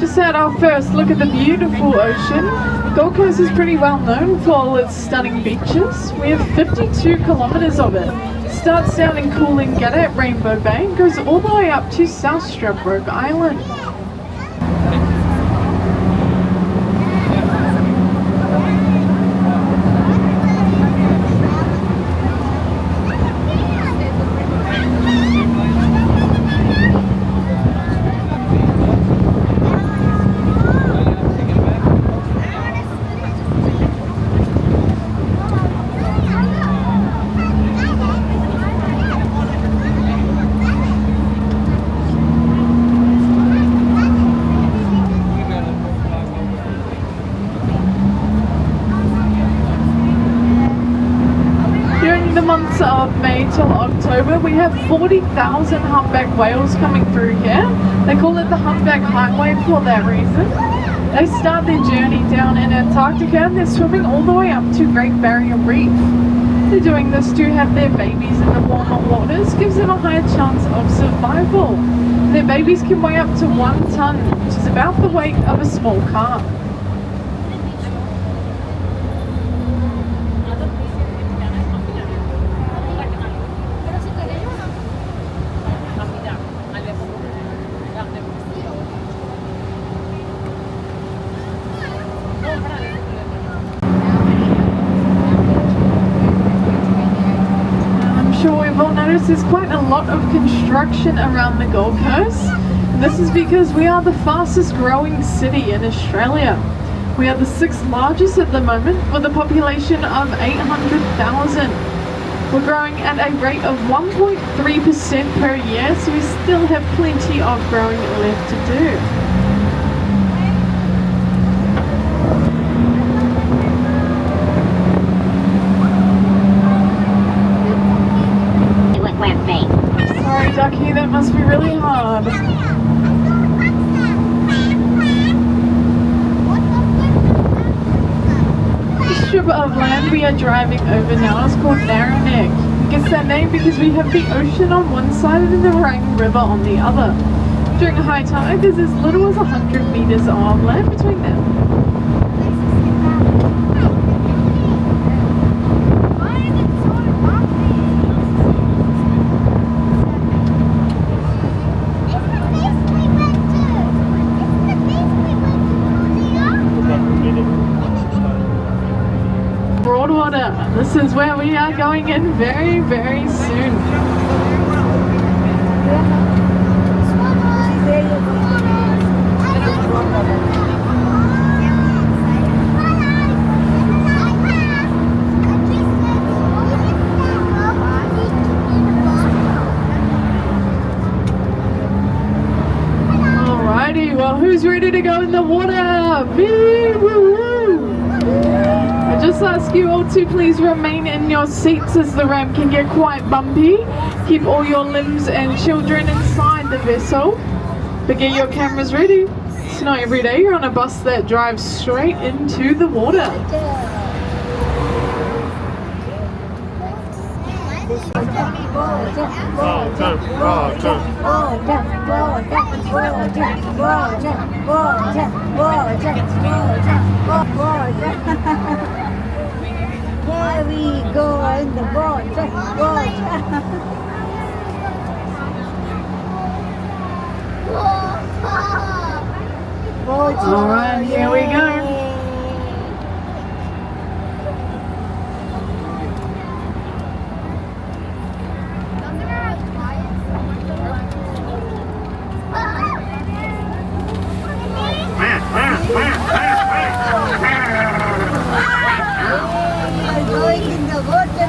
Just had our first look at the beautiful ocean. Gold Coast is pretty well known for all its stunning beaches. We have 52 kilometres of it. Starts down in Coolangatta at Rainbow Bay and goes all the way up to South Stradbroke Island. Months of May till October, we have 40,000 humpback whales coming through here. They call it the Humpback Highway for that reason. They start their journey down in Antarctica and they're swimming all the way up to Great Barrier Reef. They're doing this to have their babies in the warmer waters, gives them a higher chance of survival. Their babies can weigh up to 1 ton, which is about the weight of a small car. Sure, we've all noticed there's quite a lot of construction around the Gold Coast. And this is because we are the fastest growing city in Australia. We are the 6th largest at the moment with a population of 800,000. We're growing at a rate of 1.3% per year, so we still have plenty of growing left to do. Sorry, Ducky, that must be really hard. The strip of land we are driving over now is called Narrow Neck. It gets that name because we have the ocean on one side and the Rang River on the other. During high tide, there's as little as 100 metres of land between them. Broadwater. This is where we are going in very, very soon. Alrighty, well, who's ready to go in the water? Woo-woo-woo. I just ask you all to please remain in your seats as the ramp can get quite bumpy. Keep all your limbs and children inside the vessel, but get your cameras ready. It's not every day you're on a bus that drives straight into the water. Here we go in the water. Alright, here we go.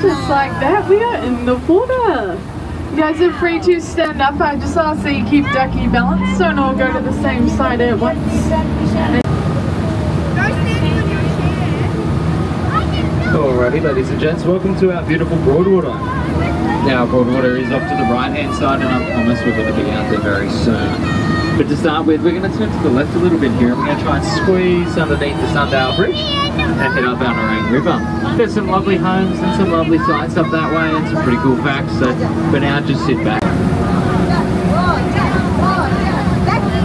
Just like that, we are in the water. You guys are free to stand up. I just ask that you keep Ducky balanced, don't all go to the same side at once. Alrighty, ladies and gents, welcome to our beautiful Broadwater. Now, Broadwater is off to the right-hand side, and I promise we're going to be out there very soon. But to start with, we're going to turn to the left a little bit here, and we're going to try and squeeze underneath the Sundale Bridge and head up our Narang River. There's some lovely homes and some lovely sights up that way, and some pretty cool facts, so for now, just sit back.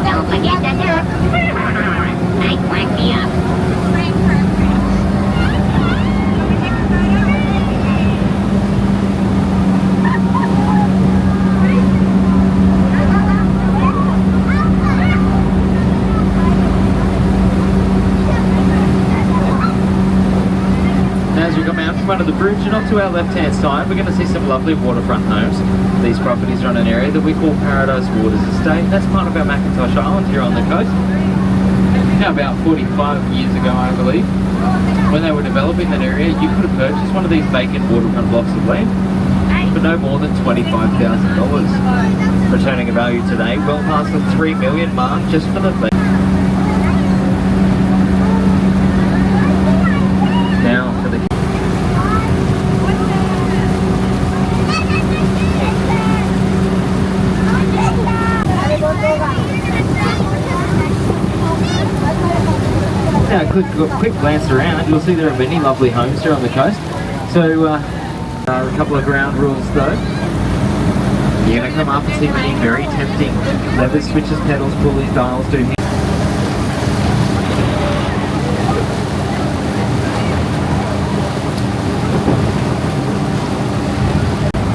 Don't forget the They crank me up. As we come out from under the bridge and off to our left-hand side, we're going to see some lovely waterfront homes. These properties are on an area that we call Paradise Waters Estate. That's part of our Macintosh Island here on the coast. Now about 45 years ago, I believe, when they were developing that area, you could have purchased one of these vacant waterfront blocks of land for no more than $25,000, returning a value today well past the $3 million mark just for the now for the now, a quick glance around, you'll see there are many lovely homes here on the coast. So, a couple of ground rules though. You're going to come up and see many very tempting levers, switches, pedals, pulleys, dials, do here.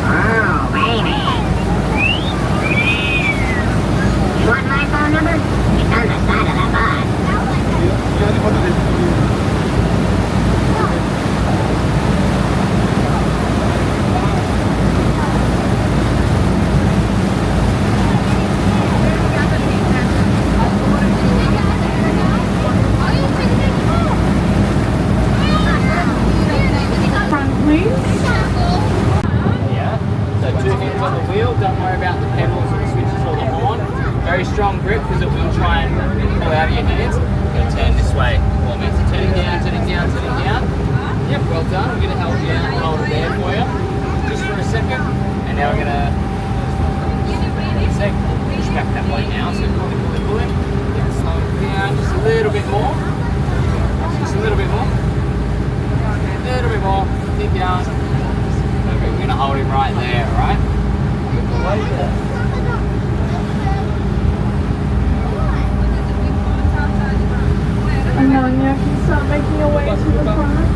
Oh, baby. You want my phone number? It's on the side of that box. Front, please. Yeah, so 2 hands on the wheel, don't worry about the pedals or the switches or the horn. Very strong grip because it will try and pull out of your hands. You'll turn this way for me. So turning down, turning down, turning down. Yep, well done. I'm going to help you out and hold it there for you. Just for a second. And now we're going to push back that way now. So pull it, pull it, pull it. Yeah, slow it down just a little bit more. Just a little bit more. A little bit more. Keep down. Okay, we're going to hold him right there, alright? And now you can start making your way to the front.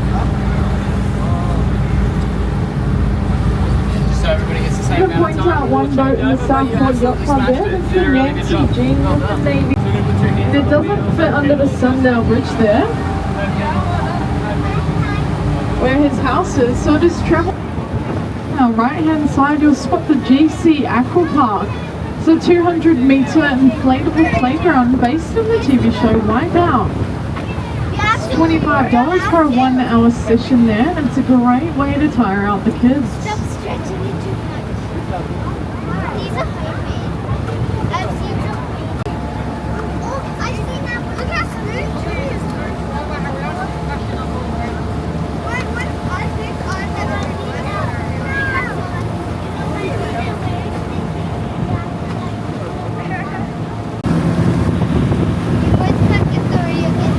Just so everybody gets the same To amount point of time. out one boat in the Southport Yacht Club there, that's the Nancy Jean with the Navy. It doesn't fit under the Sundale Bridge there, where his house is, so just travel. On the right hand side you'll spot the GC Aquaduck. It's a 200-meter inflatable playground based on the TV show Wipeout. It's $25 for a 1-hour session there, and it's a great way to tire out the kids. Stop stretching it too much. These are homemade. I've seen some. Oh, I've seen that. Look how smooth it is. What I think I've never seen that. What's that story again?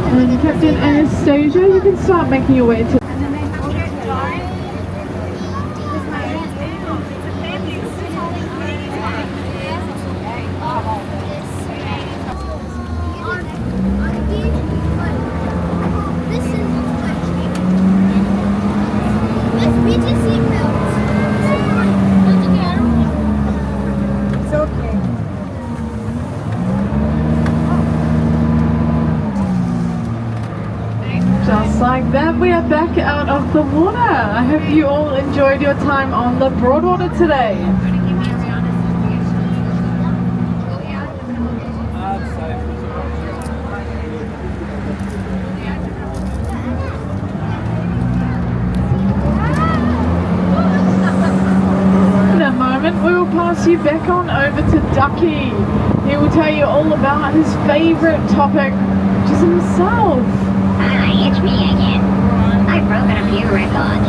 And Captain Anastasia, you can start making your way to. It's okay. Just like that, we are back out of the water. I hope you all enjoyed your time on the Broadwater today. In a moment, we will pass you back on over to Ducky. He will tell you all about his favorite topic, which is himself. Hi, it's me again. I've broken a few records.